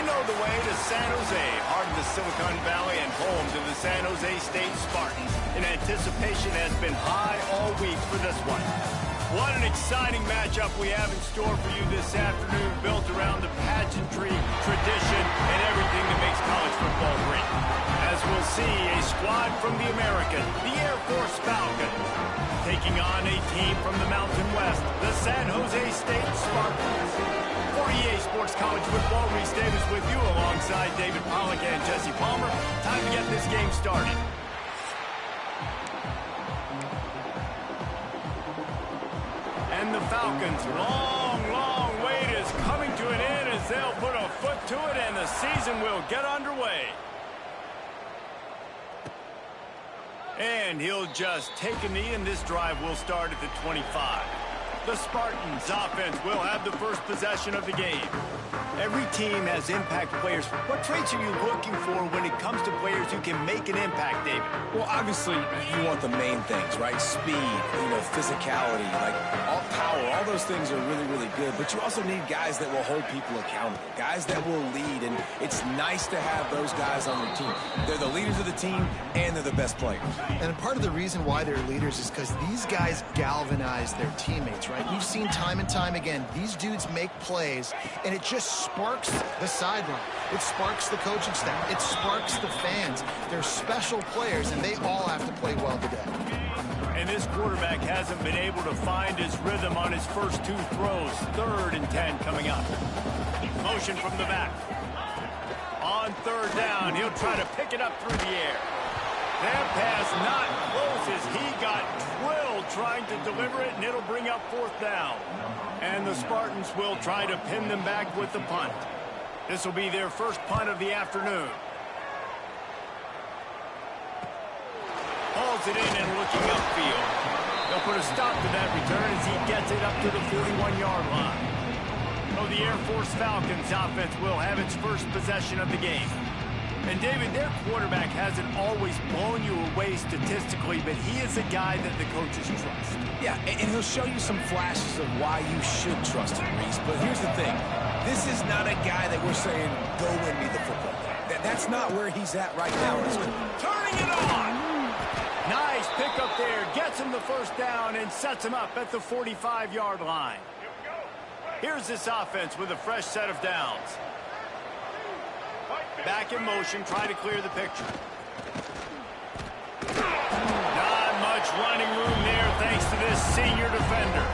know the way to San Jose, heart of the Silicon Valley and home to the San Jose State Spartans. And anticipation has been high all week for this one. What an exciting matchup we have in store for you this afternoon, built around the pageantry, tradition, and everything that makes college football great. As we'll see, a squad from the American, the Air Force Falcons, taking on a team from the Mountain West, the San Jose State Spartans. For EA Sports College Football, Reese Davis with you alongside David Pollack and Jesse Palmer. Time to get this game started. And the Falcons' long wait is coming to an end as they'll put a foot to it and the season will get underway. And he'll just take a knee, and this drive will start at the 25. The Spartans' offense will have the first possession of the game. Every team has impact players. What traits are you looking for when it comes to players who can make an impact, David? Well, obviously, you want the main things, right? Speed, physicality, like all power, all those things are really, really good. But you also need guys that will hold people accountable, guys that will lead, and it's nice to have those guys on your team. They're the leaders of the team, and they're the best players. And part of the reason why they're leaders is because these guys galvanize their teammates, right? We've seen time and time again, these dudes make plays, and it just sparks the sideline. It sparks the coaching staff. It sparks the fans. They're special players, and they all have to play well today. And this quarterback hasn't been able to find his rhythm on his first two throws. 3rd and 10 coming up. Motion from the back. On 3rd down, he'll try to pick it up through the air. That pass not close as he got drilled trying to deliver it, and it'll bring up 4th down. And the Spartans will try to pin them back with the punt. This will be their first punt of the afternoon. Hauls it in and looking upfield. They'll put a stop to that return as he gets it up to the 41-yard line. So the Air Force Falcons offense will have its first possession of the game. And, David, their quarterback hasn't always blown you away statistically, but he is a guy that the coaches trust. Yeah, and he'll show you some flashes of why you should trust him, Reese. But here's the thing. This is not a guy that we're saying, go win me the football game. That's not where he's at right now. Turning it on! Nice pickup there. Gets him the first down and sets him up at the 45-yard line. Here's this offense with a fresh set of downs. Back in motion, try to clear the picture. Not much running room there thanks to this senior defender.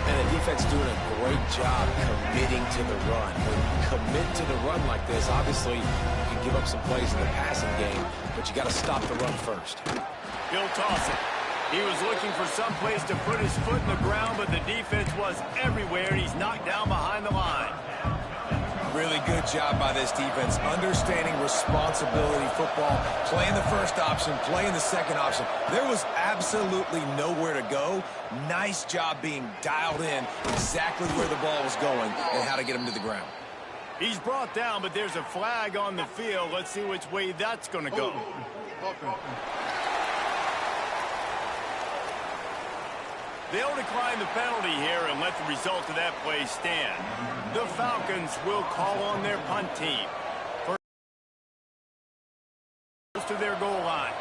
And the defense doing a great job committing to the run. When you commit to the run like this, obviously you can give up some plays in the passing game, but you got to stop the run first. He'll toss it. He was looking for some place to put his foot in the ground, but the defense was everywhere, and he's knocked down behind the line. Really good job by this defense, understanding responsibility football, playing the first option, playing the second option. There was absolutely nowhere to go. Nice job being dialed in exactly where the ball was going and how to get him to the ground. He's brought down, but there's a flag on the field. Let's see which way that's going to go. They'll decline the penalty here and let the result of that play stand. The Falcons will call on their punt team. First to their goal line.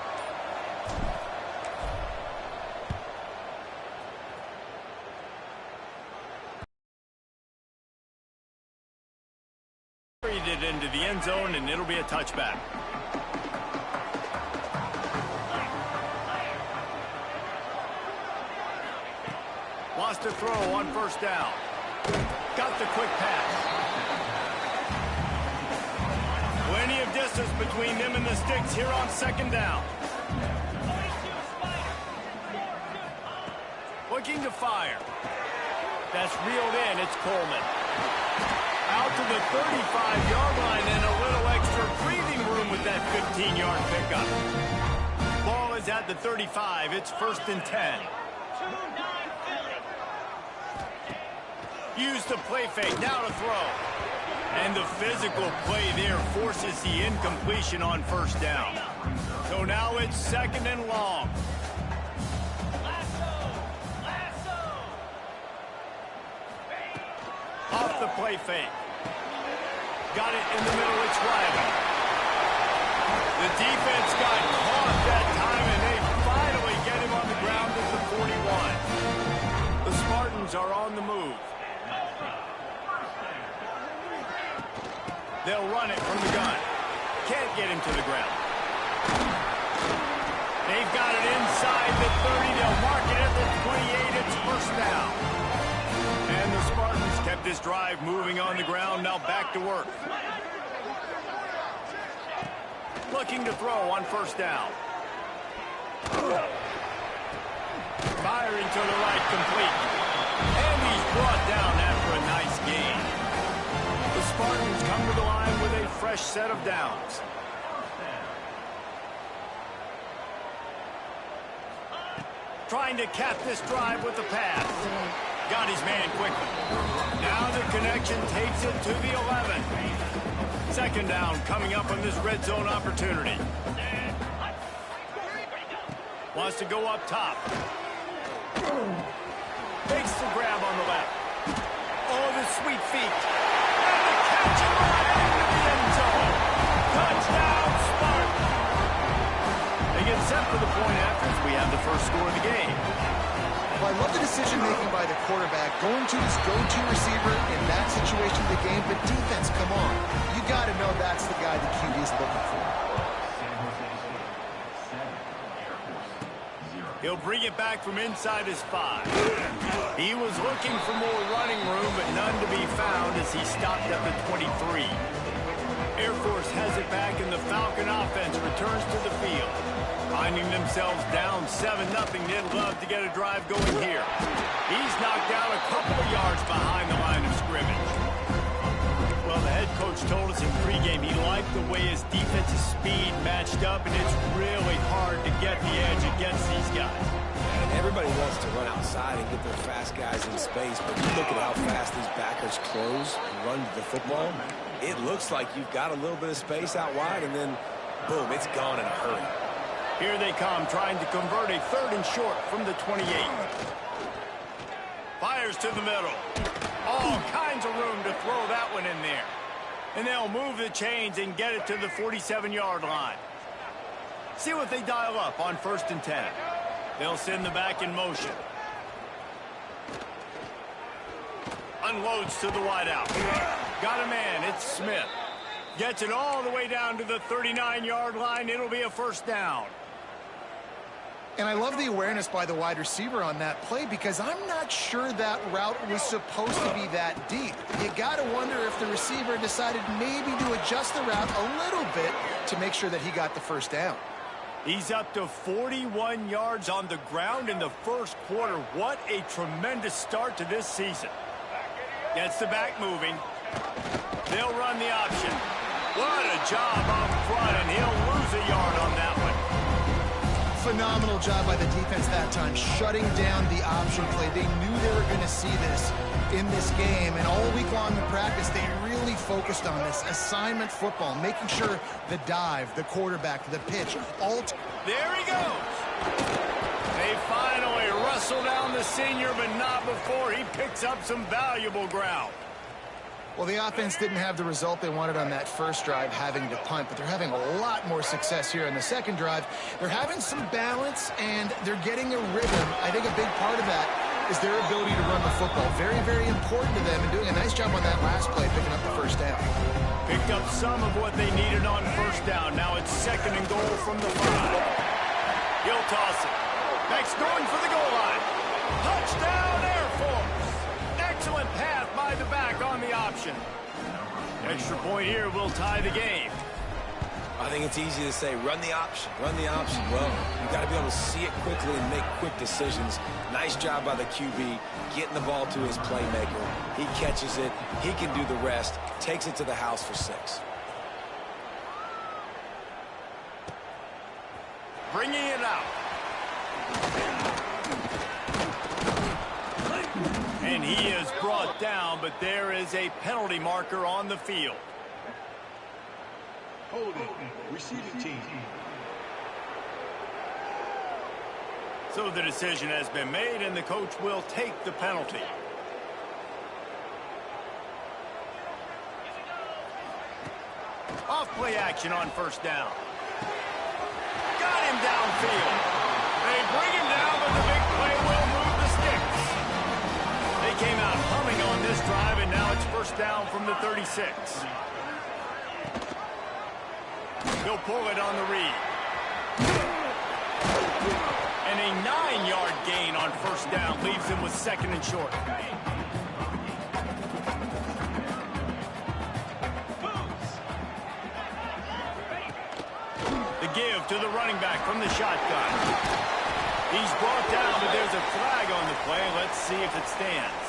Carried it into the end zone, and it'll be a touchback. Lost a throw on 1st down. Got the quick pass. Plenty of distance between them and the sticks here on 2nd down. Looking to fire. That's reeled in. It's Coleman. Out to the 35-yard line and a little extra breathing room with that 15-yard pickup. Ball is at the 35. It's 1st and 10. Use the play fake, now to throw. And the physical play there forces the incompletion on 1st down. So now it's 2nd and long. Off the play fake. Got it in the middle. It's Riley. The defense got caught that time, and they finally get him on the ground at the 41. The Spartans are on the move. They'll run it from the gun. Can't get him to the ground. They've got it inside the 30. They'll mark it at the 28. It's first down. And the Spartans kept this drive moving on the ground. Now back to work. Looking to throw on first down. Firing to the right, complete. And he's brought down after a nice gain. The Spartans come to the line with a fresh set of downs. Trying to cap this drive with the pass. Got his man quickly. Now the connection takes it to the 11. Second down coming up on this red zone opportunity. Wants to go up top. Takes the grab on the left. Oh, the sweet feet. And the catch and run into the end zone. Touchdown, Spartans. They get set for the point after as we have the first score of the game. Well, I love the decision-making by the quarterback, going to his go-to receiver in that situation of the game. But defense, come on. You got to know that's the guy the QB is looking for. He'll bring it back from inside his 5. He was looking for more running room, but none to be found as he stopped at the 23. Air Force has it back, and the Falcon offense returns to the field. Finding themselves down 7-0, they'd love to get a drive going here. He's knocked down a couple of yards behind the line of scrimmage. Well, the head coach told us in pregame he liked the way his defensive speed matched up, and it's really hard to get the edge against these guys. And everybody wants to run outside and get their fast guys in space, but you look at how fast these backers close and run to the football. It looks like you've got a little bit of space out wide, and then, boom, it's gone in a hurry. Here they come, trying to convert a 3rd and short from the 28. Fires to the middle. All kinds of room to throw that one in there. And they'll move the chains and get it to the 47-yard line. See what they dial up on 1st and 10. They'll send the back in motion. Unloads to the wideout. Got a man, it's Smith. Gets it all the way down to the 39-yard line. It'll be a first down. And I love the awareness by the wide receiver on that play because I'm not sure that route was supposed to be that deep. You got to wonder if the receiver decided maybe to adjust the route a little bit to make sure that he got the first down. He's up to 41 yards on the ground in the first quarter. What a tremendous start to this season. Gets the back moving. They'll run the option. What a job up front, and he'll lose a yard on that one. Phenomenal job by the defense that time, shutting down the option play. They knew they were going to see this in this game, and all week long in practice, they really focused on this assignment football, making sure the dive, the quarterback, the pitch, all... There he goes. They finally wrestle down the senior, but not before he picks up some valuable ground. Well, the offense didn't have the result they wanted on that first drive, having to punt, but they're having a lot more success here on the second drive. They're having some balance, and they're getting a rhythm. I think a big part of that is their ability to run the football. Very, very important to them, and doing a nice job on that last play, picking up the first down. Picked up some of what they needed on first down. Now it's 2nd and goal from the 5. He'll toss it. Next going for the goal line. Touchdown, Air Force. Excellent pass by the back on the option. Extra point here will tie the game. I think it's easy to say, run the option, run the option. Well, you've got to be able to see it quickly and make quick decisions. Nice job by the QB, getting the ball to his playmaker. He catches it. He can do the rest. Takes it to the house for 6. Bringing it out. And he is brought down, but there is a penalty marker on the field. Holding, receiving team. So the decision has been made, and the coach will take the penalty. play action on first down. Got him downfield. They bring him down, but the big play will move the sticks. They came out humming on this drive, and now it's first down from the 36. He'll pull it on the read. And a 9-yard gain on first down leaves him with second and short. The give to the running back from the shotgun. He's brought down, but there's a flag on the play. Let's see if it stands.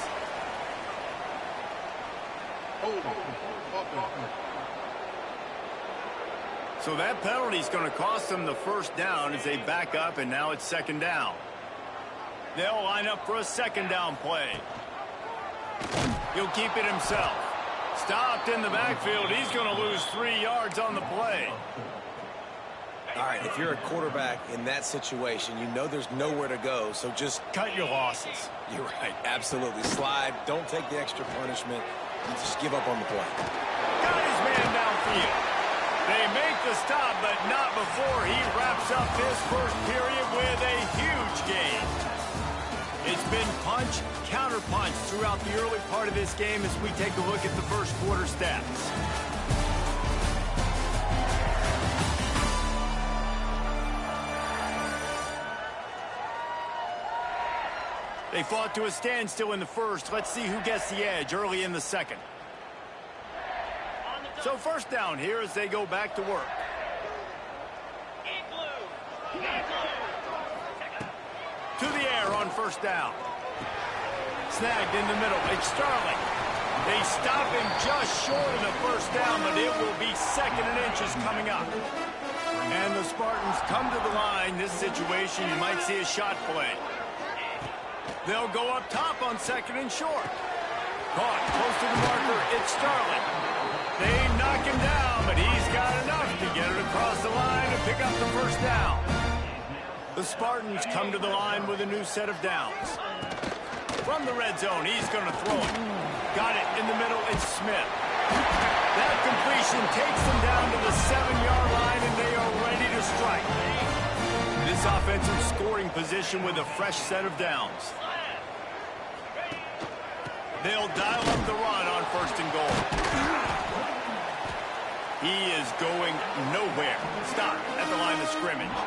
So that penalty is going to cost them the first down as they back up, and now it's second down. They'll line up for a second down play. He'll keep it himself. Stopped in the backfield. He's going to lose 3 yards on the play. All right, if you're a quarterback in that situation, you know there's nowhere to go, so just cut your losses. You're right, absolutely. Slide, don't take the extra punishment, and just give up on the play. Got his man downfield. They make the stop, but not before he wraps up his first period with a huge gain. It's been punch, counter-punch throughout the early part of this game as we take a look at the first quarter stats. They fought to a standstill in the first. Let's see who gets the edge early in the second. So first down here as they go back to work. To the air on first down. Snagged in the middle. It's Sterling. They stop him just short of the first down, but it will be second and inches coming up. And the Spartans come to the line. This situation, you might see a shot play. They'll go up top on second and short. Caught close to the marker. It's Sterling. They knock him down, but he's got enough to get it across the line and pick up the first down. The Spartans come to the line with a new set of downs. From the red zone, he's going to throw it. Got it in the middle, it's Smith. That completion takes them down to the 7-yard line, and they are ready to strike. This offensive scoring position with a fresh set of downs. They'll dial up the run on first and goal. He is going nowhere. Stop at the line of scrimmage.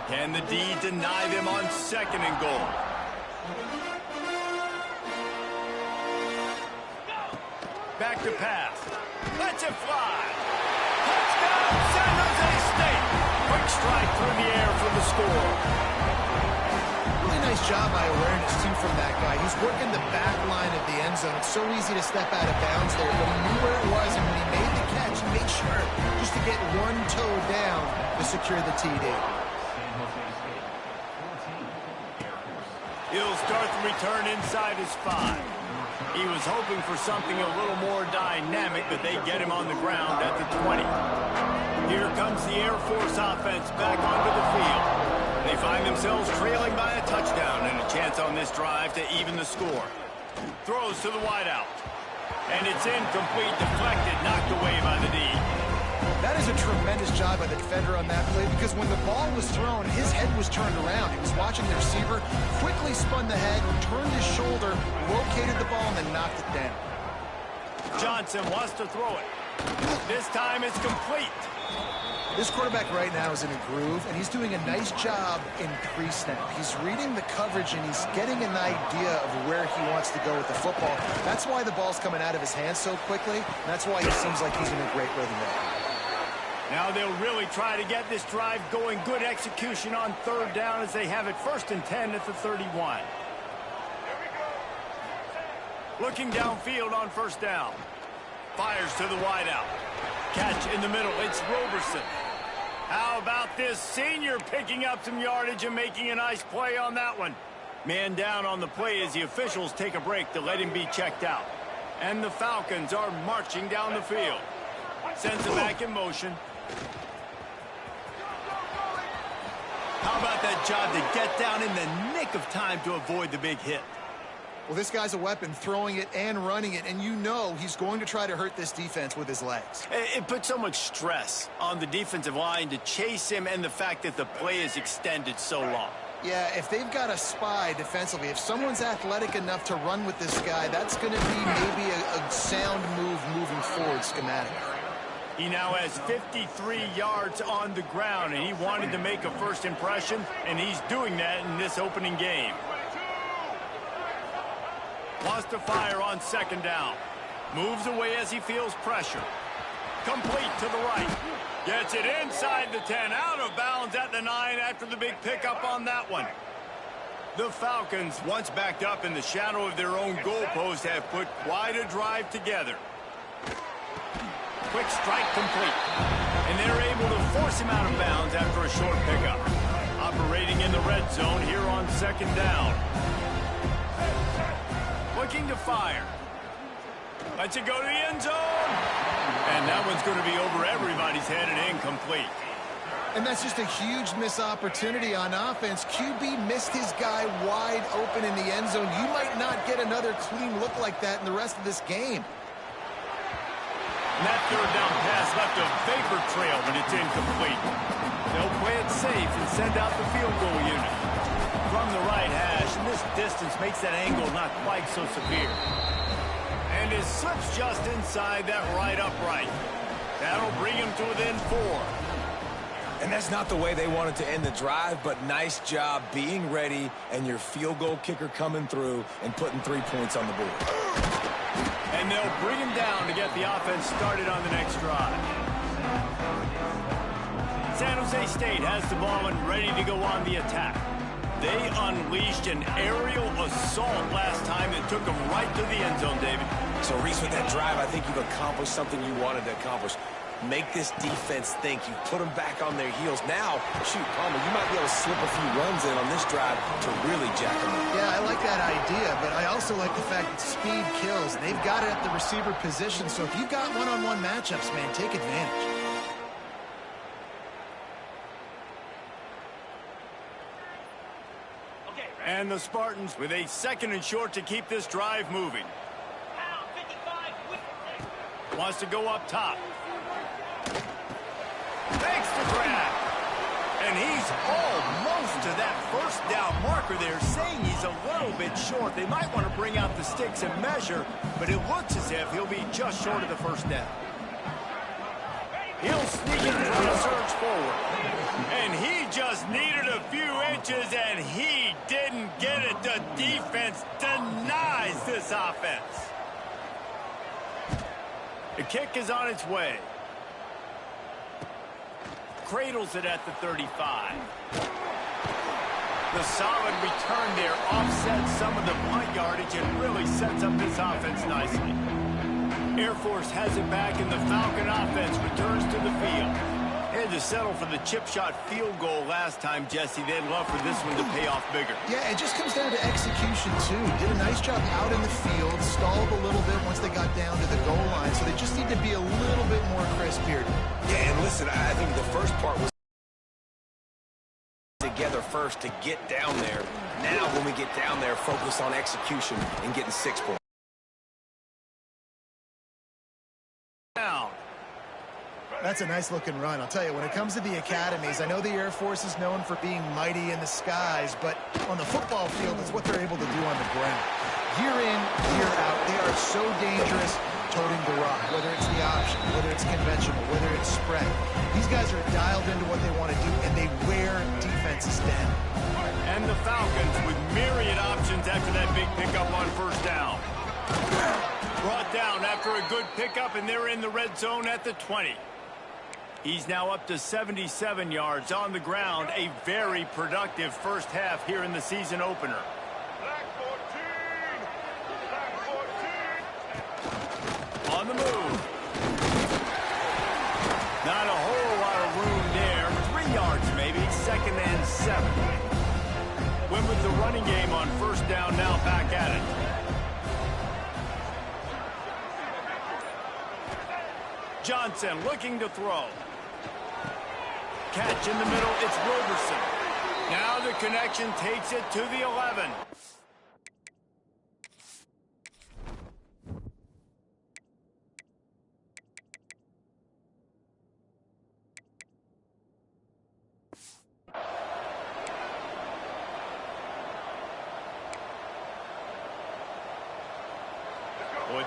Can the D deny them on second and goal? Back to pass. Lets it fly. Touchdown, San Jose State. Quick strike through the air for the score. Really nice job by awareness, too, from that guy. He's working the back line of the end zone. It's so easy to step out of bounds there, but he knew where it was, and when he made the catch, he made sure just to get one toe down to secure the TD. He'll start the return inside his 5. He was hoping for something a little more dynamic, but they get him on the ground at the 20. Here comes the Air Force offense back onto the field. They find themselves trailing by a touchdown and a chance on this drive to even the score. Throws to the wideout. And it's incomplete, deflected, knocked away by the D. That is a tremendous job by the defender on that play, because when the ball was thrown, his head was turned around. He was watching the receiver, quickly spun the head, turned his shoulder, located the ball, and then knocked it down. Johnson wants to throw it. This time it's complete. This quarterback right now is in a groove, and he's doing a nice job in pre-snap. He's reading the coverage, and he's getting an idea of where he wants to go with the football. That's why the ball's coming out of his hands so quickly, and that's why he seems like he's in a great rhythm now. Now they'll really try to get this drive going. Good execution on third down as they have it first and 10 at the 31. Looking downfield on first down. Fires to the wideout. Catch in the middle. It's Roberson. How about this senior picking up some yardage and making a nice play on that one? Man down on the play as the officials take a break to let him be checked out. And the Falcons are marching down the field. Sends it back in motion. How about that job to get down in the nick of time to avoid the big hit? Well, this guy's a weapon, throwing it and running it, and you know he's going to try to hurt this defense with his legs. It puts so much stress on the defensive line to chase him and the fact that the play is extended so long. Yeah, if they've got a spy defensively, if someone's athletic enough to run with this guy, that's going to be maybe a sound move moving forward schematically. He now has 53 yards on the ground, and he wanted to make a first impression, and he's doing that in this opening game. Wants to fire on second down. Moves away as he feels pressure. Complete to the right. Gets it inside the 10, out of bounds at the 9 after the big pickup on that one. The Falcons, once backed up in the shadow of their own goalpost, have put quite a drive together. Quick strike complete. And they're able to force him out of bounds after a short pickup. Operating in the red zone here on second down. Looking to fire. Lets it go to the end zone. And that one's going to be over everybody's head and incomplete. And that's just a huge missed opportunity on offense. QB missed his guy wide open in the end zone. You might not get another clean look like that in the rest of this game. And that third down pass left a vapor trail, but it's incomplete. They'll play it safe and send out the field goal unit. From the right hash, and this distance makes that angle not quite so severe. And it slips just inside that right upright. That'll bring him to within 4. And that's not the way they wanted to end the drive, but nice job being ready and your field goal kicker coming through and putting 3 points on the board. And they'll bring him down to get the offense started on the next drive. San Jose State has the ball and ready to go on the attack. They unleashed an aerial assault last time that took them right to the end zone, David. So, Reese, with that drive, I think you've accomplished something you wanted to accomplish. Make this defense think. You put them back on their heels. Now, shoot, Palmer, you might be able to slip a few runs in on this drive to really jack them up. Yeah, I like that idea, but I also like the fact that speed kills. They've got it at the receiver position, so if you've got one-on-one matchups, man, take advantage. And the Spartans with a second and short to keep this drive moving. Wants to go up top. Makes the grab. And he's almost to that first down marker there, saying he's a little bit short. They might want to bring out the sticks and measure, but it looks as if he'll be just short of the first down. He'll sneak in, try to surge forward. And he just needed a few inches, and he didn't get it. The defense denies this offense. The kick is on its way. Cradles it at the 35. The solid return there offsets some of the punt yardage and really sets up this offense nicely. Air Force has it back, and the Falcon offense returns to the field. Had to settle for the chip shot field goal last time, Jesse. They'd love for this one to pay off bigger. Yeah, it just comes down to execution, too. Did a nice job out in the field, stalled a little bit once they got down to the goal line, so they just need to be a little bit more crisp here. Yeah, and listen, I think the first part was together first to get down there. Now, when we get down there, focus on execution and getting 6 points. That's a nice-looking run. I'll tell you, when it comes to the academies, I know the Air Force is known for being mighty in the skies, but on the football field, it's what they're able to do on the ground. Year in, year out, they are so dangerous toting the rock, whether it's the option, whether it's conventional, whether it's spread. These guys are dialed into what they want to do, and they wear defenses down. And the Falcons with myriad options after that big pickup on first down. Brought down after a good pickup, and they're in the red zone at the 20. He's now up to 77 yards on the ground. A very productive first half here in the season opener. On the move. Not a whole lot of room there. 3 yards maybe. 2nd and 7. Went with the running game on first down, now back at it. Johnson looking to throw. Catch in the middle, it's Roberson. Now the connection takes it to the 11.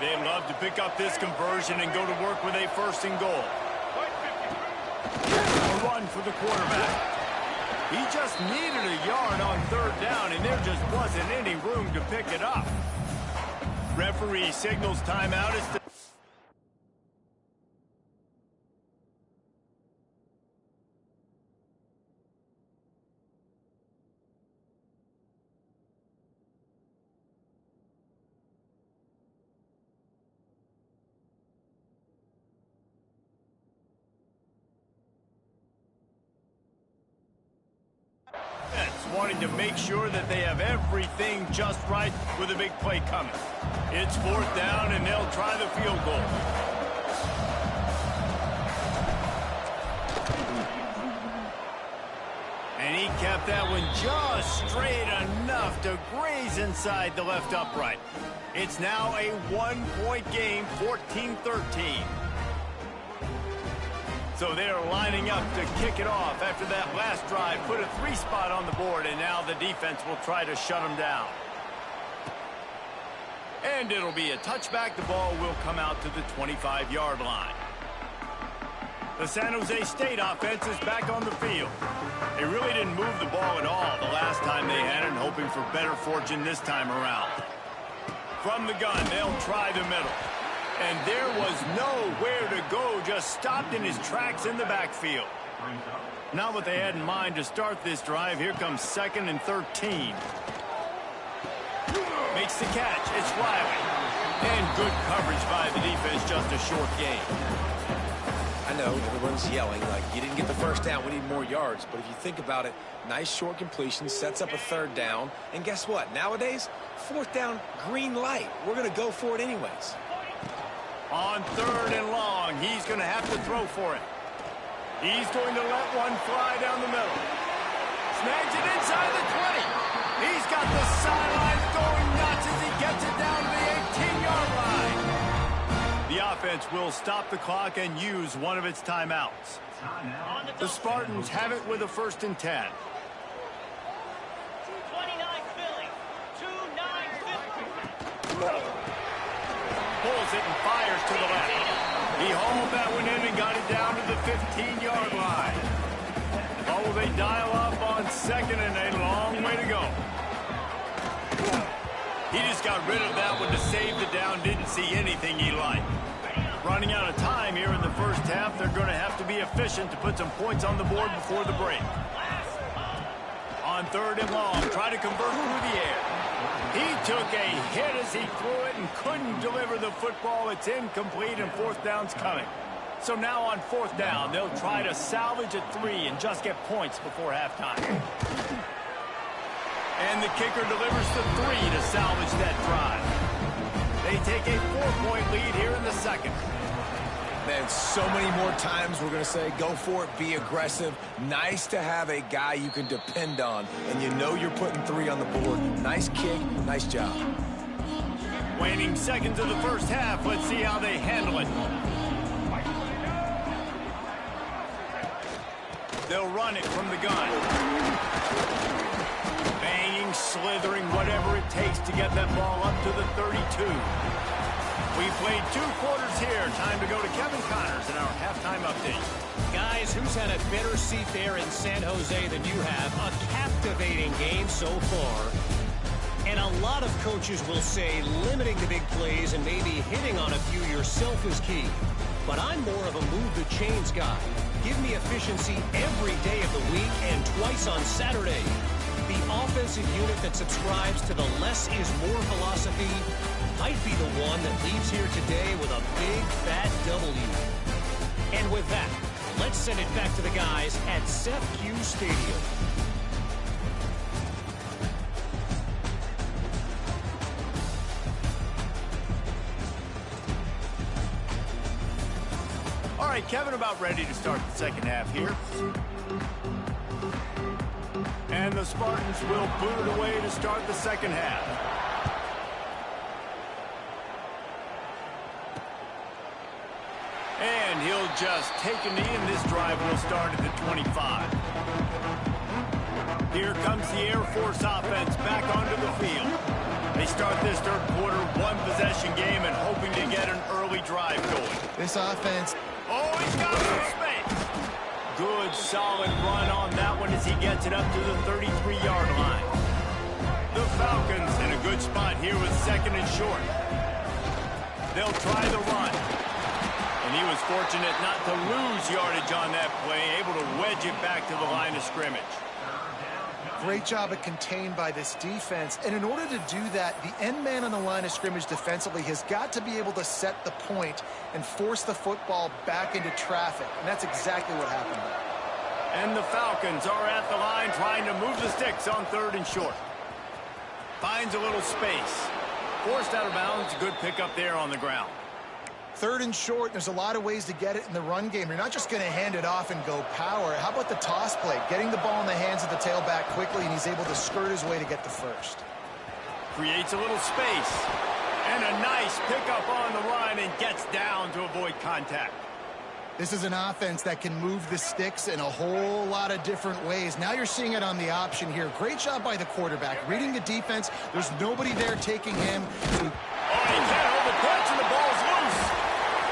They love to pick up this conversion and go to work with a first and goal. A run for the quarterback. He just needed a yard on third down, and there just wasn't any room to pick it up. Referee signals timeout as to... wanting to make sure that they have everything just right with a big play coming. It's fourth down, and they'll try the field goal. And he kept that one just straight enough to graze inside the left upright. It's now a one-point game, 14-13. So they're lining up to kick it off after that last drive. Put a 3-spot on the board, and now the defense will try to shut them down. And it'll be a touchback. The ball will come out to the 25-yard line. The San Jose State offense is back on the field. They really didn't move the ball at all the last time they had it, hoping for better fortune this time around. From the gun, they'll try the middle. And there was nowhere to go, just stopped in his tracks in the backfield. Not what they had in mind to start this drive. Here comes 2nd and 13. Makes the catch. It's Riley. And good coverage by the defense, just a short gain. I know everyone's yelling like, you didn't get the first down, we need more yards. But if you think about it, nice short completion, sets up a third down. And guess what? Nowadays, fourth down, green light. We're going to go for it anyways. On 3rd and long, he's going to have to throw for it. He's going to let one fly down the middle. Snags it inside the 20. He's got the sidelines going nuts as he gets it down to the 18-yard line. The offense will stop the clock and use one of its timeouts. The Spartans have it with a 1st and 10. Pulls it and fires to the left. He hauled that one in and got it down to the 15-yard line. Oh, they dial up on 2nd and a long way to go. He just got rid of that one to save the down. Didn't see anything he liked. Running out of time here in the first half. They're going to have to be efficient to put some points on the board before the break. On 3rd and long, try to convert through the air. He took a hit as he threw it and couldn't deliver the football. It's incomplete, and 4th down's coming. So now on 4th down, they'll try to salvage a 3 and just get points before halftime. And the kicker delivers the 3 to salvage that drive. They take a 4-point lead here in the 2nd. Man, so many more times we're going to say, go for it, be aggressive. Nice to have a guy you can depend on, and you know you're putting 3 on the board. Nice kick, nice job. Waning seconds of the first half. Let's see how they handle it. They'll run it from the gun. Banging, slithering, whatever it takes to get that ball up to the 32. We played 2 quarters here. Time to go to Kevin Connors in our halftime update. Guys, who's had a better seat there in San Jose than you have? A captivating game so far. And a lot of coaches will say limiting the big plays and maybe hitting on a few yourself is key. But I'm more of a move the chains guy. Give me efficiency every day of the week and twice on Saturday. The offensive unit that subscribes to the less is more philosophy might be the one that leaves here today with a big fat W. And with that, let's send it back to the guys at Seth Q Stadium. All right, Kevin, about ready to start the second half here. And the Spartans will boot it away to start the second half. And he'll just take a knee, and this drive will start at the 25. Here comes the Air Force offense back onto the field. They start this third quarter, one-possession game, and hoping to get an early drive going. This offense. Oh, he's got some space. Good, solid run on that one as he gets it up to the 33-yard line. The Falcons in a good spot here with second and short. They'll try the run. And he was fortunate not to lose yardage on that play, able to wedge it back to the line of scrimmage. Great job at contained by this defense. And in order to do that, the end man on the line of scrimmage defensively has got to be able to set the point and force the football back into traffic. And that's exactly what happened there. And the Falcons are at the line trying to move the sticks on third and short. Finds a little space. Forced out of bounds. Good pickup there on the ground. Third and short, there's a lot of ways to get it in the run game. You're not just going to hand it off and go power. How about the toss play? Getting the ball in the hands of the tailback quickly, and he's able to skirt his way to get the first. Creates a little space. And a nice pickup on the run and gets down to avoid contact. This is an offense that can move the sticks in a whole lot of different ways. Now you're seeing it on the option here. Great job by the quarterback. Reading the defense, there's nobody there taking him. Oh, he can't hold the punch, and the ball's loose.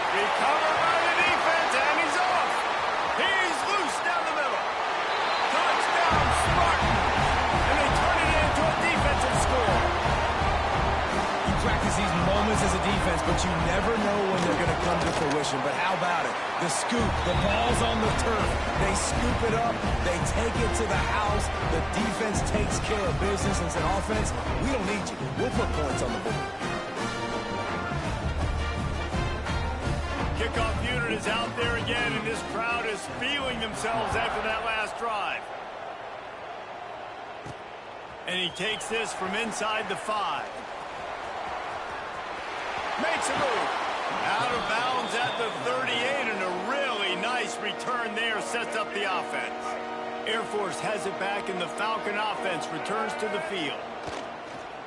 Recovered by the defense, and he's off. He's loose down the middle. Touchdown, Spartans. And they turn it into a defensive score. You practice these moments as a defense, but you never know when they're going to come to fruition. But how about it? The scoop, the ball's on the turf. They scoop it up. They take it to the house. The defense takes care of business and said, offense, we don't need you. We'll put points on the board. Kickoff unit is out there again, and this crowd is feeling themselves after that last drive. And he takes this from inside the 5. Makes a move. Out of bounds at the 38, and a really nice return there sets up the offense. Air Force has it back, and the Falcon offense returns to the field.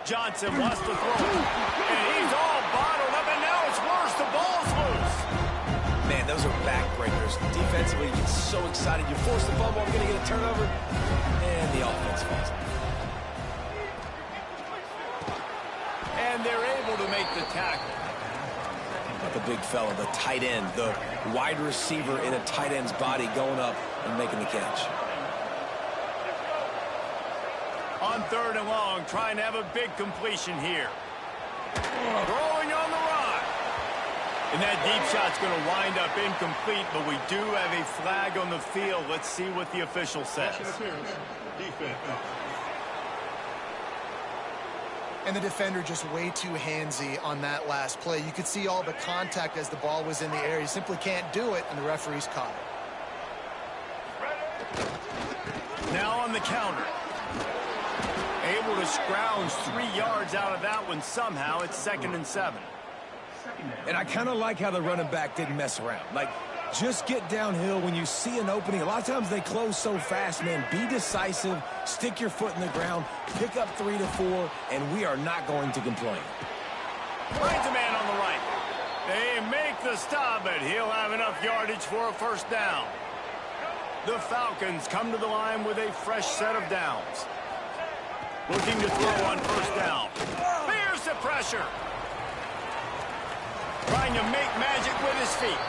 Johnson wants to throw, and he's all bottled up, and now it's worse. The ball's loose. Man, those are backbreakers. Defensively, you get so excited. You force the fumble, I'm going to get a turnover, and the offense falls. And they're able to make the tackle. The big fella, the tight end, the wide receiver in a tight end's body going up and making the catch. On third and long, trying to have a big completion here. Throwing on the run. And that deep shot's going to wind up incomplete, but we do have a flag on the field. Let's see what the official says. Defense. And the defender just way too handsy on that last play. You could see all the contact as the ball was in the air. He simply can't do it, and the referee's caught it. Now on the counter. Able to scrounge 3 yards out of that one somehow. It's 2nd and 7. And I kind of like how the running back didn't mess around. Like, just get downhill when you see an opening. A lot of times they close so fast, man. Be decisive, stick your foot in the ground, pick up 3 to 4, and we are not going to complain. Finds a man on the right. They make the stop, but he'll have enough yardage for a first down. The Falcons come to the line with a fresh set of downs. Looking to throw on first down. Fears the pressure. Trying to make magic with his feet.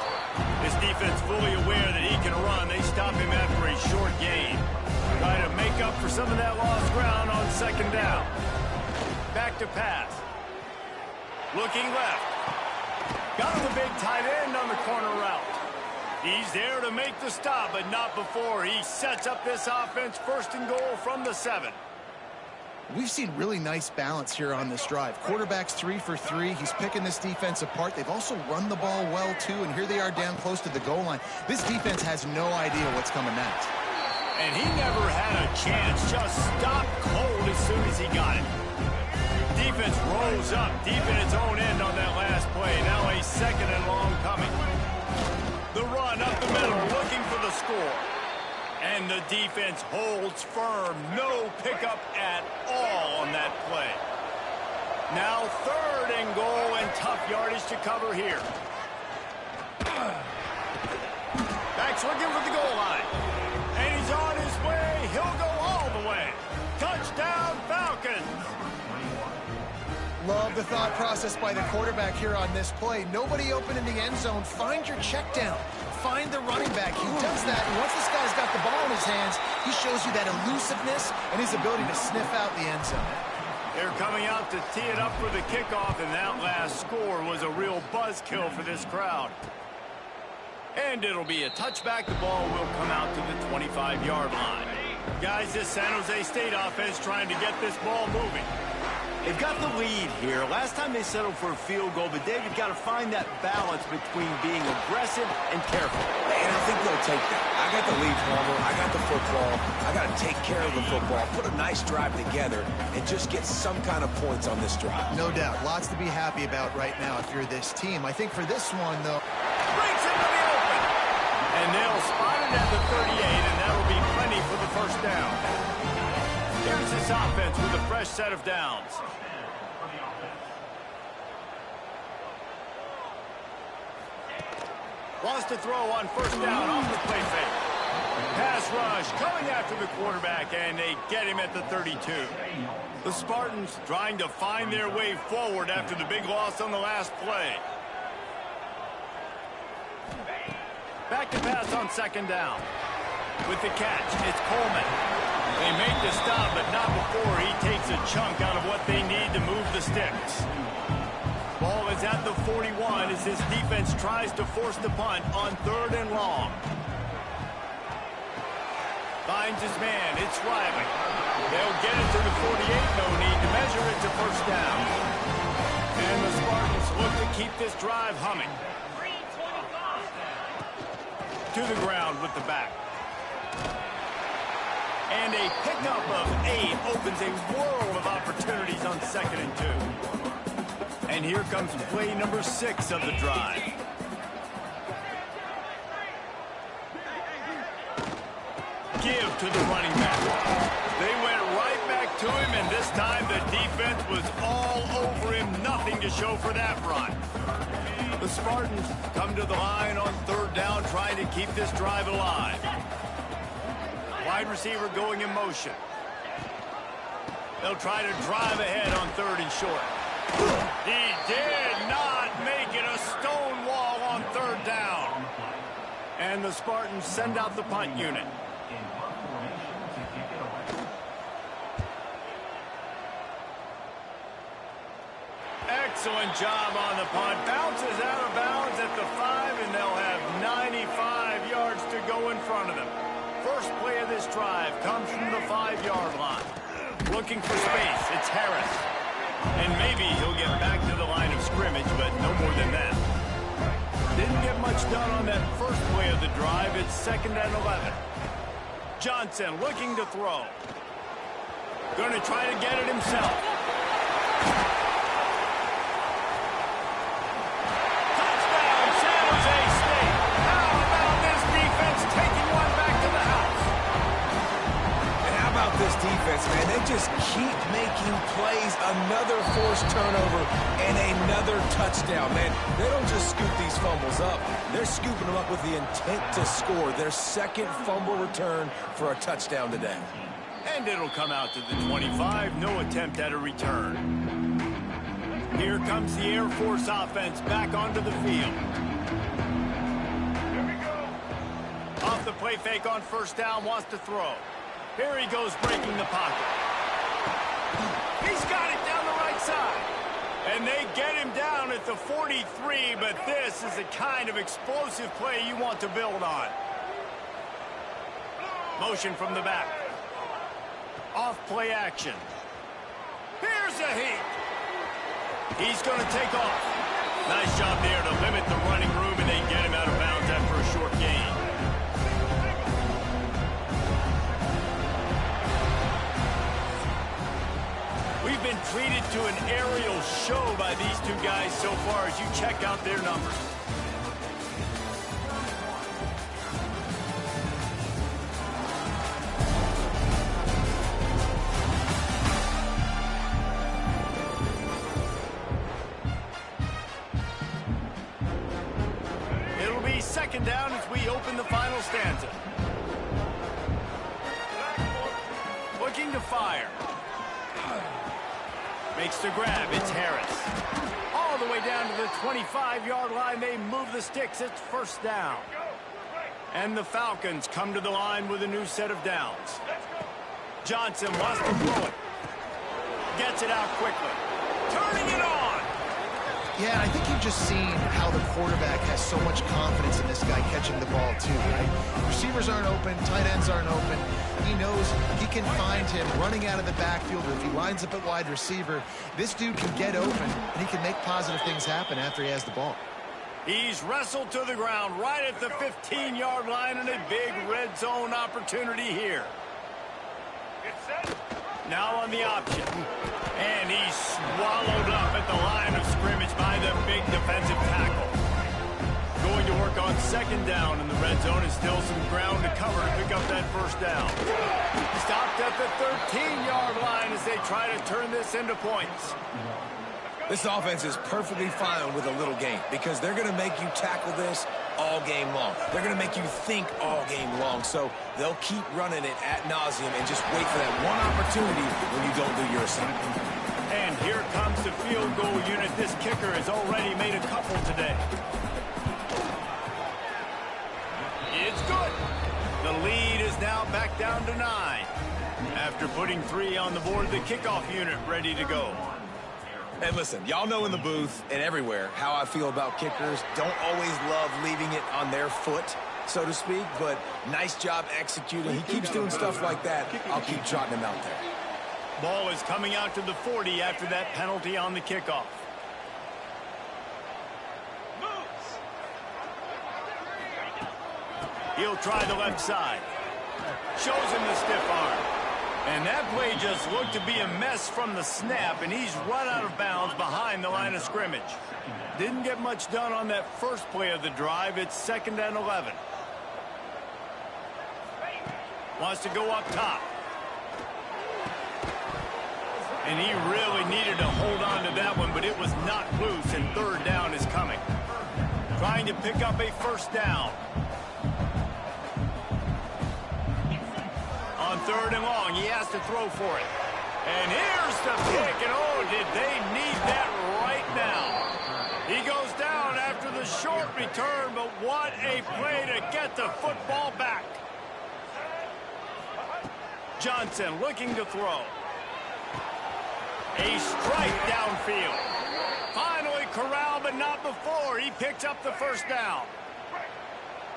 This defense fully aware that he can run. They stop him after a short gain. Try to make up for some of that lost ground on second down. Back to pass. Looking left. Got him the big tight end on the corner route. He's there to make the stop, but not before he sets up this offense. First and goal from the 7. We've seen really nice balance here on this drive. Quarterback's 3 for 3. He's picking this defense apart. They've also run the ball well, too, and here they are down close to the goal line. This defense has no idea what's coming next. And he never had a chance. Just stopped cold as soon as he got it. Defense rose up deep in its own end on that last play. Now a 2nd and long coming. The run up the middle, looking for the score. And the defense holds firm. No pickup at all on that play. Now 3rd and goal, and tough yardage to cover here. Back's looking for the goal line. And he's on his way. He'll go all the way. Touchdown, Falcons. Love the thought process by the quarterback here on this play. Nobody open in the end zone. Find your check down. Find the running back. He does that, and once this guy's got the ball in his hands, he shows you that elusiveness and his ability to sniff out the end zone. They're coming out to tee it up for the kickoff, and that last score was a real buzzkill for this crowd. And it'll be a touchback. The ball will come out to the 25-yard line. Guys, this San Jose State offense trying to get this ball moving. They've got the lead here. Last time they settled for a field goal, but David got to find that balance between being aggressive and careful. And I think they'll take that. I got the lead, Palmer. I got the football. I got to take care of the football, put a nice drive together, and just get some kind of points on this drive. No doubt. Lots to be happy about right now if you're this team. I think for this one, though, Breaks into the open. And they'll spot it at the 38, and that'll be plenty for the first down. Here's this offense with a fresh set of downs. Wants to throw on first down off the play fake. Pass rush coming after the quarterback, and they get him at the 32. The Spartans trying to find their way forward after the big loss on the last play. Back to pass on second down. With the catch, it's Coleman. They make the stop, but not before he takes a chunk out of what they need to move the sticks. Ball is at the 41 as this defense tries to force the punt on 3rd and long. Finds his man. It's Riley. They'll get it to the 48. No need to measure it to first down. And the Spartans look to keep this drive humming. To the ground with the back. And a pickup of 8 opens a world of opportunities on 2nd and 2. And here comes play number 6 of the drive. Give to the running back. They went right back to him, and this time the defense was all over him. Nothing to show for that run. The Spartans come to the line on 3rd down, trying to keep this drive alive. Wide receiver going in motion. They'll try to drive ahead on 3rd and short. He did not make it. A stone wall on 3rd down. And the Spartans send out the punt unit. Excellent job on the punt. Bounces out of bounds at the 5, and they'll have 95 yards to go in front of them. First play of this drive comes from the 5-yard line. Looking for space. It's Harris. And maybe he'll get back to the line of scrimmage, but no more than that. Didn't get much done on that first play of the drive. It's 2nd and 11. Johnson looking to throw. Going to try to get it himself. Touchdown, San Jose State. How about this defense taking one back to the house? And how about this defense, man? They just keep making plays. Another forced turnover and another touchdown, man. They don't just scoop these fumbles up. They're scooping them up with the intent to score. Their 2nd fumble return for a touchdown today. And it'll come out to the 25. No attempt at a return. Here comes the Air Force offense back onto the field. Off the play fake on first down, wants to throw. Here he goes breaking the pocket. He's got it down the right side. And they get him down at the 43, but this is the kind of explosive play you want to build on. Motion from the back. Off play action. Here's a heat. He's going to take off. Nice job there to limit the running room, and they get him out of bounds after a short gain. We've been treated to an aerial show by these two guys so far as you check out their numbers. It'll be 2nd down as we open the final stanza. Looking to fire. Makes the grab. It's Harris. All the way down to the 25-yard line. They move the sticks. It's first down. And the Falcons come to the line with a new set of downs. Johnson wants to throw it. Gets it out quickly. Turning it on. Yeah, I think you've just seen how the quarterback has so much confidence in this guy catching the ball too, right? Receivers aren't open, tight ends aren't open. He knows he can find him running out of the backfield. If he lines up at wide receiver, this dude can get open, and he can make positive things happen after he has the ball. He's wrestled to the ground right at the 15-yard line, and a big red zone opportunity here. Now on the option. And he's swallowed up at the line of scrimmage by the big defensive tackle. Going to work on second down in the red zone, and still some ground to cover to pick up that first down. Stopped at the 13-yard line as they try to turn this into points. This offense is perfectly fine with a little game because they're going to make you tackle this all game long. They're going to make you think all game long. So they'll keep running it ad nauseum and just wait for that one opportunity when you don't do your assignment. And here comes the field goal unit. This kicker has already made a couple today. It's good. The lead is now back down to 9. After putting 3 on the board, the kickoff unit ready to go. And listen, y'all know in the booth and everywhere how I feel about kickers. Don't always love leaving it on their foot, so to speak, but nice job executing. He keeps doing stuff like that. I'll keep trotting him out there. Ball is coming out to the 40 after that penalty on the kickoff. He'll try the left side. Shows him the stiff arm. And that play just looked to be a mess from the snap, and he's run out of bounds behind the line of scrimmage. Didn't get much done on that first play of the drive. It's 2nd and 11. Wants to go up top. And he really needed to hold on to that one, but it was not loose, and third down is coming. Trying to pick up a first down. On 3rd and long, he has to throw for it. And here's the pick, and oh, did they need that right now. He goes down after the short return, but what a play to get the football back. Johnson looking to throw. A strike downfield. Finally corralled, but not before. He picks up the first down.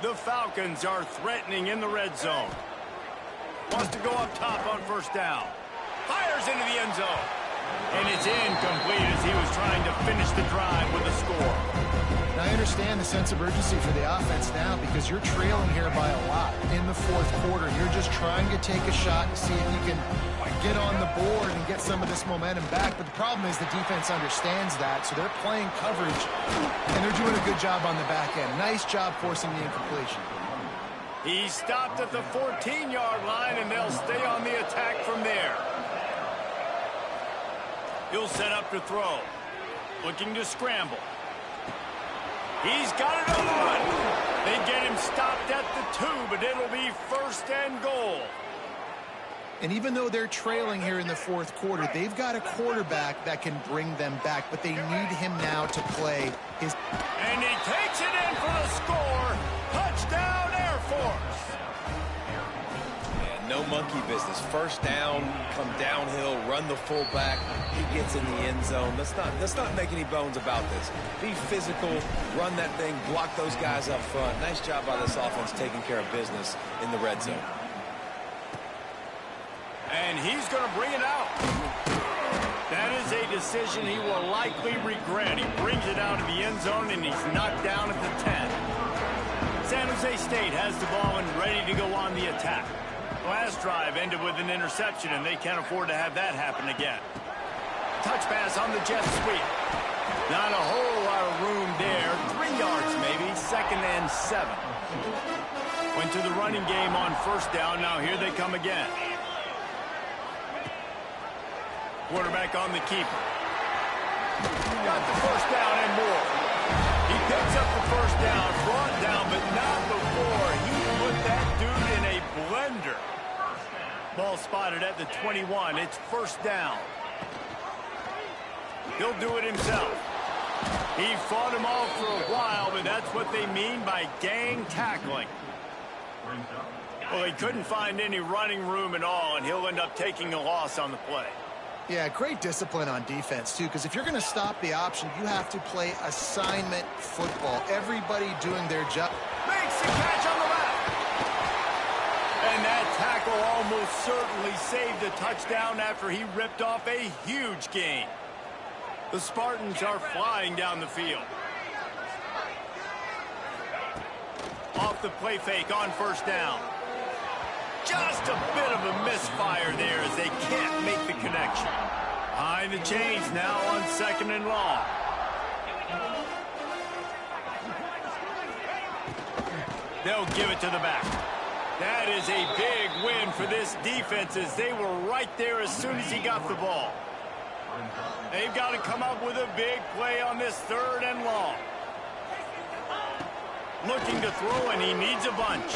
The Falcons are threatening in the red zone. Wants to go up top on first down. Fires into the end zone. And it's incomplete as he was trying to finish the drive with a score. Now, I understand the sense of urgency for the offense now because you're trailing here by a lot in the 4th quarter. You're just trying to take a shot to see if you can get on the board and get some of this momentum back. But the problem is the defense understands that, so they're playing coverage, and they're doing a good job on the back end. Nice job forcing the incompletion. He stopped at the 14-yard line, and they'll stay on the attack from there. He'll set up to throw. Looking to scramble. He's got it on the run. They get him stopped at the 2, but it'll be 1st and goal. And even though they're trailing here in the 4th quarter, they've got a quarterback that can bring them back, but they need him now to play his... And he takes it in for the score. Touchdown, Air Force. Yeah, no monkey business. First down, come downhill, run the fullback. He gets in the end zone. Let's not make any bones about this. Be physical, run that thing, block those guys up front. Nice job by this offense taking care of business in the red zone. And he's going to bring it out. That is a decision he will likely regret. He brings it out of the end zone, and he's knocked down at the 10. San Jose State has the ball and ready to go on the attack. Last drive ended with an interception, and they can't afford to have that happen again. Touch pass on the jet sweep. Not a whole lot of room there. 3 yards maybe. 2nd and 7. Went to the running game on first down. Now here they come again. Quarterback on the keeper. Got the first down and more. He picks up the first down, brought down, but not before he put that dude in a blender. Ball spotted at the 21. It's first down. He'll do it himself. He fought him off for a while, but that's what they mean by gang tackling. Well, he couldn't find any running room at all, and he'll end up taking a loss on the play. Yeah, great discipline on defense, too, because if you're going to stop the option, you have to play assignment football. Everybody doing their job. Makes the catch on the left. And that tackle almost certainly saved a touchdown after he ripped off a huge gain. The Spartans are flying down the field. Off the play fake on first down. Just a bit of a misfire there as they can't make the connection. Behind the chains now on second and long. They'll give it to the back. That is a big win for this defense as they were right there as soon as he got the ball. They've got to come up with a big play on this third and long. Looking to throw, and he needs a bunch.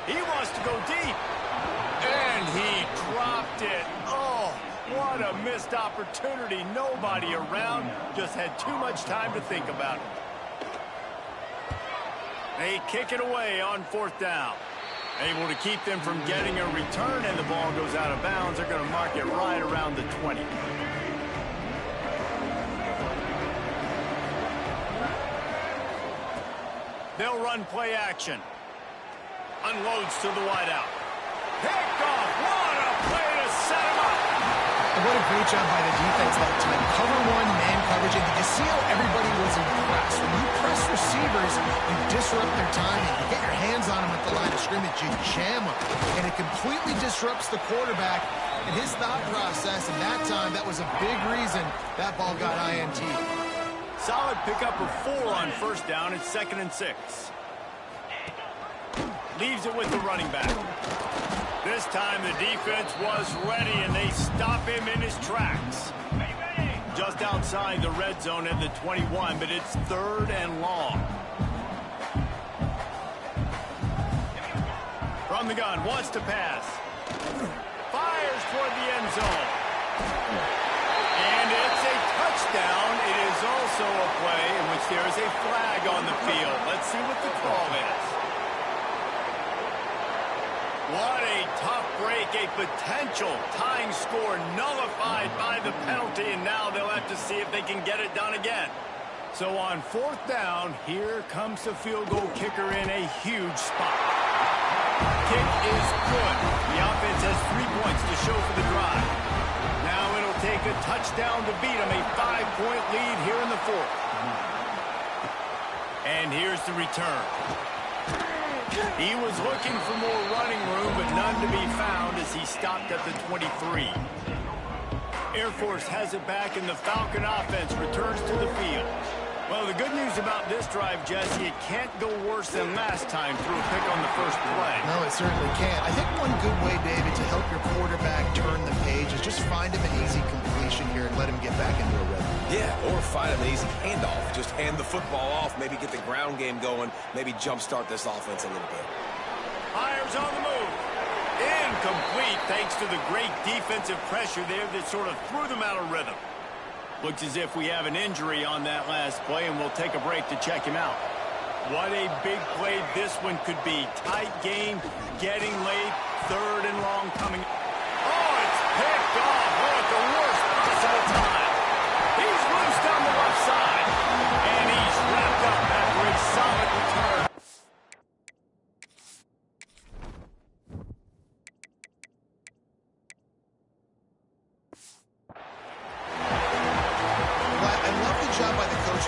He wants to go deep. And he dropped it. Oh, what a missed opportunity. Nobody around. Just had too much time to think about it. They kick it away on fourth down. Able to keep them from getting a return, and the ball goes out of bounds. They're going to mark it right around the 20. They'll run play action. Unloads to the wideout. Picked off. What a play to set him up. What a great job by the defense that time. Cover one, man coverage, and you see how everybody was impressed. When you press receivers, you disrupt their timing. You get your hands on them at the line of scrimmage, you jam them, and it completely disrupts the quarterback and his thought process, and that time, that was a big reason that ball got INT. Solid pickup of 4 on first down. It's 2nd and 6. Leaves it with the running back. This time the defense was ready, and they stop him in his tracks. Just outside the red zone at the 21, but it's 3rd and long. From the gun, wants to pass. Fires toward the end zone. And it's a touchdown. It is also a play in which there is a flag on the field. Let's see what the call is. What a tough break, a potential tying score nullified by the penalty, and now they'll have to see if they can get it done again. So on 4th down, here comes the field goal kicker in a huge spot. Kick is good. The offense has 3 points to show for the drive. Now it'll take a touchdown to beat them, a 5-point lead here in the 4th. And here's the return. He was looking for more running room, but none to be found as he stopped at the 23. Air Force has it back, and the Falcon offense returns to the field. Well, the good news about this drive, Jesse, it can't go worse than last time through a pick on the first play. No, it certainly can't. I think one good way, David, to help your quarterback turn the page is just find him an easy completion here and let him get back into a rhythm. Yeah, or find him an easy handoff. Just hand the football off, maybe get the ground game going, maybe jumpstart this offense a little bit. Fires on the move. Incomplete thanks to the great defensive pressure there that sort of threw them out of rhythm. Looks as if we have an injury on that last play, and we'll take a break to check him out. What a big play this one could be. Tight game, getting late, 3rd and long coming. Oh, it's picked off. Oh, at the worst possible time. He's loose down the left side, and he's wrapped up after a solid return.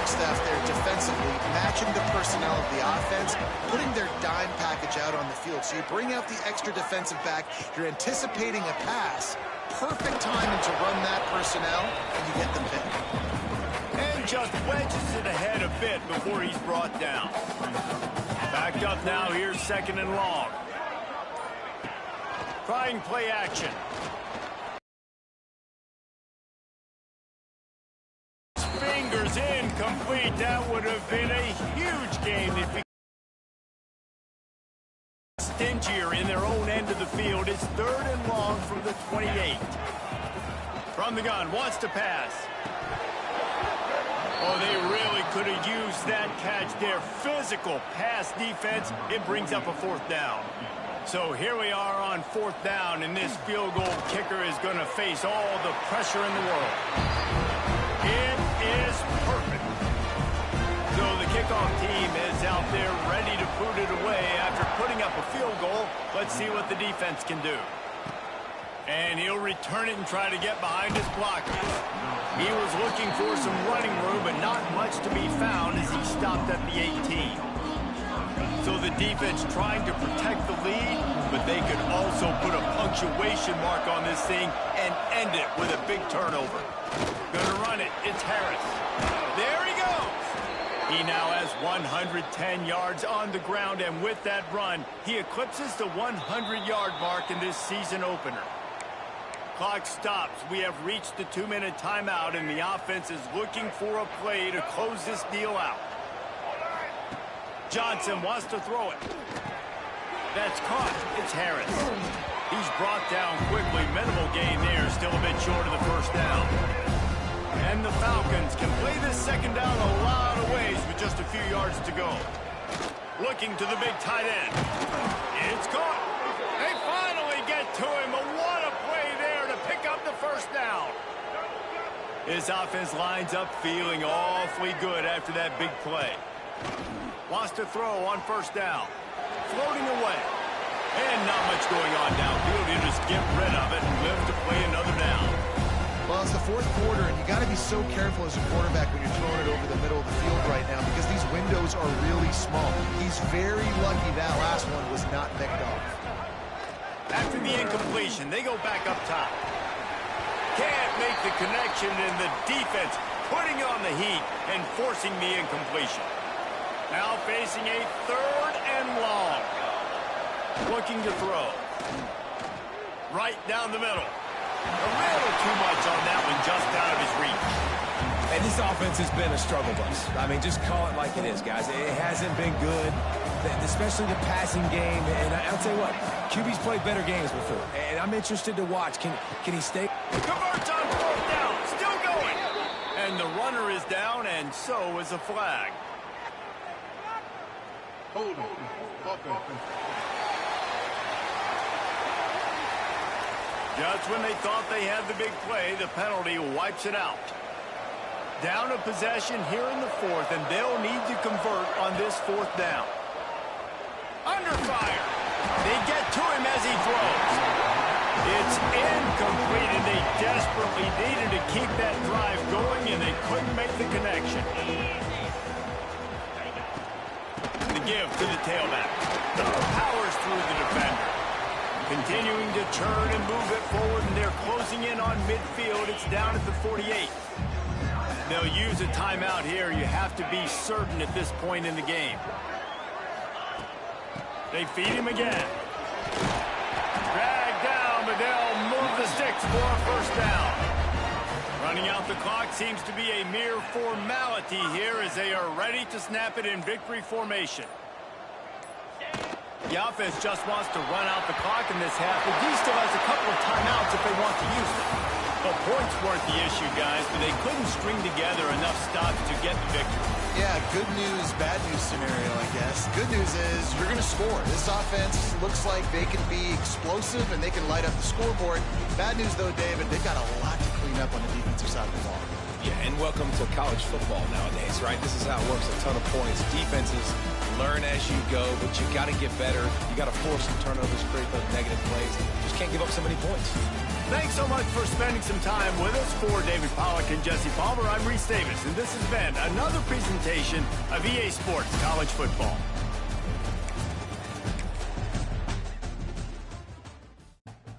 Staff there defensively, matching the personnel of the offense, putting their dime package out on the field. So you bring out the extra defensive back, you're anticipating a pass, perfect timing to run that personnel, and you get the pick. And just wedges it ahead a bit before he's brought down. Backed up now, here's 2nd and long. Trying play action. Fingers incomplete. That would have been a huge game if he stingier in their own end of the field. It's 3rd and long from the 28. From the gun, wants to pass. Oh, they really could have used that catch. Their physical pass defense, it brings up a 4th down. So here we are on 4th down, and this field goal kicker is going to face all the pressure in the world. It is perfect. So the kickoff team is out there ready to put it away after putting up a field goal. Let's see what the defense can do. And he'll return it and try to get behind his blockers. He was looking for some running room, but not much to be found as he stopped at the 18. So the defense trying to protect the lead, but they could also put a punctuation mark on this thing and end it with a big turnover. Gonna run it. It's Harris. There he goes. He now has 110 yards on the ground, and with that run, he eclipses the 100-yard mark in this season opener. Clock stops. We have reached the 2-minute timeout, and the offense is looking for a play to close this deal out. Johnson wants to throw it. That's caught. It's Harris. He's brought down quickly. Minimal gain there. Still a bit short of the 1st down. And the Falcons can play this 2nd down a lot of ways with just a few yards to go. Looking to the big tight end. It's caught. They finally get to him. But what a play there to pick up the 1st down. His offense lines up feeling awfully good after that big play. Wants to throw on 1st down. Floating away. And not much going on downfield. You just get rid of it and live to play another down. Well, it's the 4th quarter, and you got to be so careful as a quarterback when you're throwing it over the middle of the field right now because these windows are really small. He's very lucky that last one was not picked off. After the incompletion, they go back up top. Can't make the connection, and the defense putting on the heat and forcing the incompletion. Now facing a 3rd and long. Looking to throw. Right down the middle. A little too much on that one, just out of his reach. And this offense has been a struggle bus. I mean, just call it like it is, guys. It hasn't been good, especially the passing game. And I'll tell you what, QB's played better games before. And I'm interested to watch. Can he stay? Converts on 4th down. Still going. And the runner is down, and so is a flag. Hold on. Just when they thought they had the big play, the penalty wipes it out. Down a possession here in the 4th, and they'll need to convert on this 4th down. Under fire. They get to him as he throws. It's incomplete, and they desperately needed to keep that drive going, and they couldn't make the connection. The give to the tailback. Powers through the defender. Continuing to turn and move it forward, and they're closing in on midfield. It's down at the 48. They'll use a timeout here. You have to be certain at this point in the game. They feed him again. Dragged down, but they'll move the sticks for a 1st down. Running out the clock seems to be a mere formality here as they are ready to snap it in victory formation. The offense just wants to run out the clock in this half, but D still has a couple of timeouts if they want to use them. The points weren't the issue, guys, but they couldn't string together enough stops to get the victory. Yeah, good news, bad news scenario, I guess. Good news is you're going to score. This offense looks like they can be explosive and they can light up the scoreboard. Bad news, though, David, they've got a lot to clean up on the defensive side of the ball. Yeah, and welcome to college football nowadays, right? This is how it works, a ton of points. Defenses learn as you go, but you got to get better. You got to force some turnovers, create those negative plays. Just can't give up so many points. Thanks so much for spending some time with us. For David Pollack and Jesse Palmer, I'm Reese Davis, and this has been another presentation of EA Sports College Football.